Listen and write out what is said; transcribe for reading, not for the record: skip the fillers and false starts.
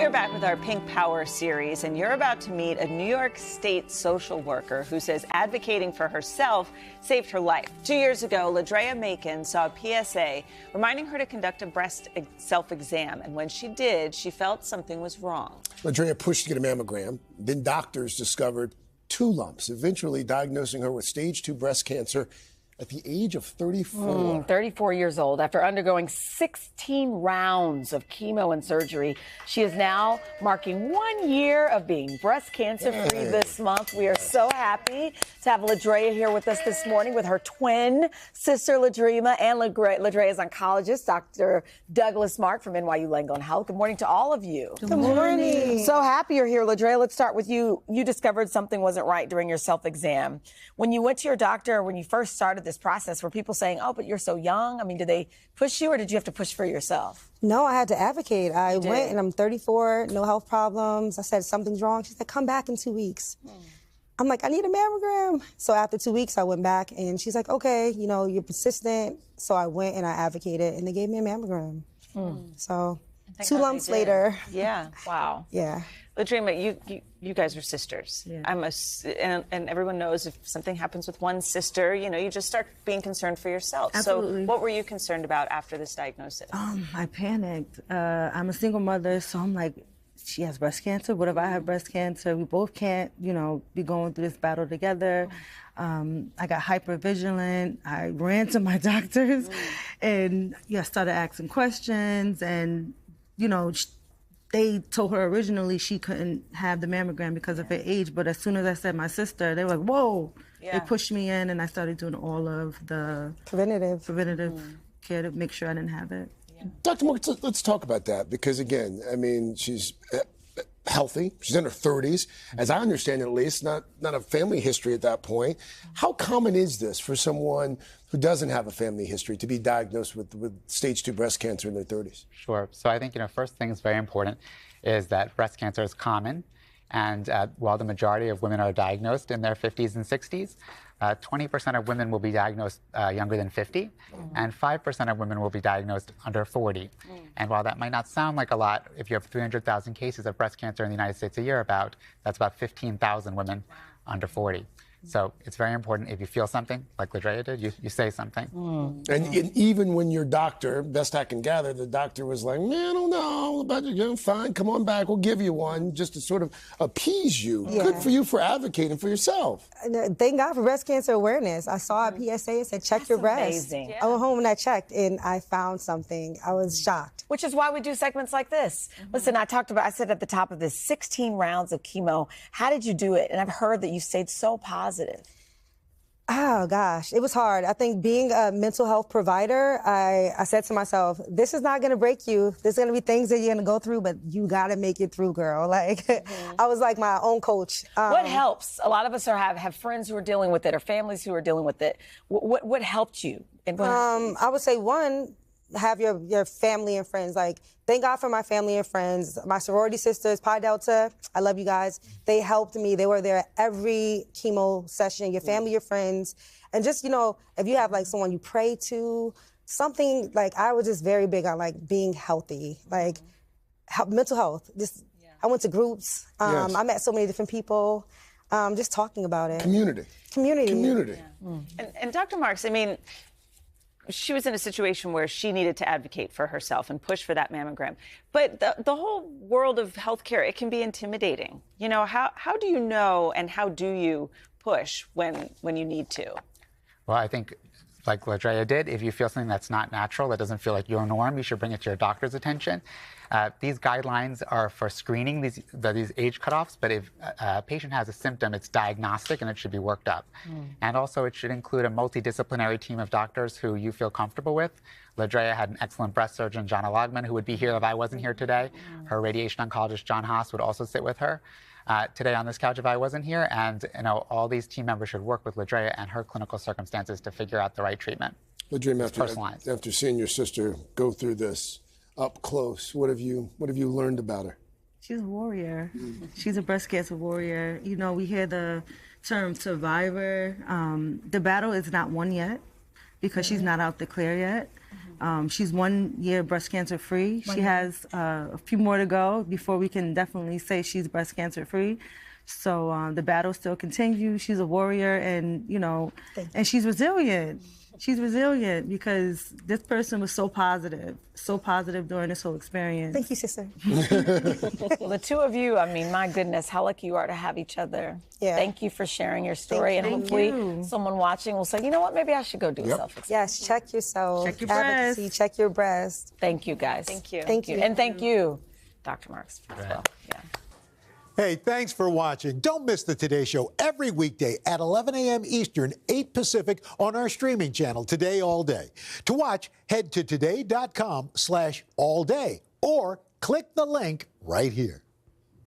We're back with our Pink Power series, and you're about to meet a New York State social worker who says advocating for herself saved her life. 2 years ago, LaDrea Macon saw a PSA reminding her to conduct a breast self-exam, and when she did, she felt something was wrong. LaDrea pushed to get a mammogram. Then doctors discovered 2 lumps, eventually diagnosing her with stage 2 breast cancer at the age of 34. 34 years old. After undergoing 16 rounds of chemo and surgery, she is now marking 1 year of being breast cancer-free this month. We are so happy to have LaDrea here with us this morning with her twin sister, LaDrea, and LaDrea's oncologist, Dr. Douglas Mark from NYU Langone Health. Good morning to all of you. Good morning. So happy you're here, LaDrea. Let's start with you. You discovered something wasn't right during your self-exam. When you went to your doctor, when you first started this process, were people saying, oh, but you're so young? I mean, did they push you or did you have to push for yourself? No, I had to advocate. I went and I'm 34, no health problems. I said, something's wrong. She said, come back in 2 weeks. I'm like, I need a mammogram. So after 2 weeks, I went back and she's like, okay, you know, you're persistent. So I went and I advocated and they gave me a mammogram. So 2 lumps later. Yeah. Wow. Yeah. LaDrea, you guys are sisters. Yeah. And everyone knows if something happens with one sister, you know, you just start being concerned for yourself. Absolutely. So what were you concerned about after this diagnosis? I panicked. I'm a single mother, so I'm like, she has breast cancer. What if I have breast cancer? We both can't, you know, be going through this battle together. I got hypervigilant. I ran to my doctors and started asking questions. And, you know, they told her originally she couldn't have the mammogram because of her age. But as soon as I said my sister, they were like, whoa. They pushed me in and I started doing all of the preventative care to make sure I didn't have it. Dr. Mark, let's talk about that because, again, I mean, she's healthy. She's in her 30s. As I understand it, at least, not a family history at that point. How common is this for someone who doesn't have a family history to be diagnosed with stage 2 breast cancer in their 30s? Sure. So I think, first thing is very important is that breast cancer is common. And while the majority of women are diagnosed in their 50s and 60s, 20% of women will be diagnosed younger than 50, and 5% of women will be diagnosed under 40. And while that might not sound like a lot, if you have 300,000 cases of breast cancer in the United States a year that's about 15,000 women under 40. So it's very important if you feel something, like LaDrea did, you say something. And even when your doctor, best I can gather, the doctor was like, man, I don't know about you, fine, come on back, we'll give you one, just to sort of appease you. Yeah. Good for you for advocating for yourself. Thank God for breast cancer awareness. I saw a PSA, it said, check your breast. Amazing. I went home and I checked and I found something. I was shocked. Which is why we do segments like this. Listen, I said at the top of this, 16 rounds of chemo. How did you do it? And I've heard that you stayed so positive. Oh, gosh, it was hard. I think being a mental health provider, I said to myself, this is not going to break you. There's going to be things that you're going to go through, but you got to make it through, girl. Like, I was like my own coach. What helps? A lot of us have friends who are dealing with it or families who are dealing with it. What helped you? And I would say, one, have your family and friends. Like, thank God for my family and friends. My sorority sisters, Pi Delta, I love you guys. They helped me. They were there every chemo session, your family, your friends. And just, if you have like someone you pray to, something like, I was just very big on like being healthy, like mental health. I went to groups. I met so many different people, just talking about it. Community. Yeah. And Dr. Marks, I mean, she was in a situation where she needed to advocate for herself and push for that mammogram. But the whole world of healthcare, it can be intimidating. How do you know and how do you push when you need to? Well, I think, like LaDrea did, if you feel something that's not natural, that doesn't feel like your norm, you should bring it to your doctor's attention. These guidelines are for screening these age cutoffs, but if a patient has a symptom, it's diagnostic and it should be worked up. And also it should include a multidisciplinary team of doctors who you feel comfortable with. LaDrea had an excellent breast surgeon, John Logman, who would be here if I wasn't here today. Her radiation oncologist, John Haas, would also sit with her today on this couch if I wasn't here. And all these team members should work with LaDrea and her clinical circumstances to figure out the right treatment. LaDrea, after seeing your sister go through this up close, what have you learned about her? She's a warrior. She's a breast cancer warrior. We hear the term survivor. The battle is not won yet. because she's not out the clear yet. She's 1 year breast cancer free. She has a few more to go before we can definitely say she's breast cancer free. So the battle still continues. She's a warrior, and and she's resilient. She's resilient because this person was so positive during this whole experience. Thank you, sister. Well, the two of you, I mean, my goodness, how lucky you are to have each other. Yeah. Thank you for sharing your story. And hopefully someone watching will say, you know what, maybe I should go do a self-exam. Yes, check yourself. Check your breast. Advocacy, check your breast. Thank you, guys. Thank you. Thank you. And thank you, Dr. Marks, as well. Yeah. Hey, thanks for watching. Don't miss the Today Show every weekday at 11 a.m. Eastern, 8 Pacific on our streaming channel, Today All Day. To watch, head to today.com/allday or click the link right here.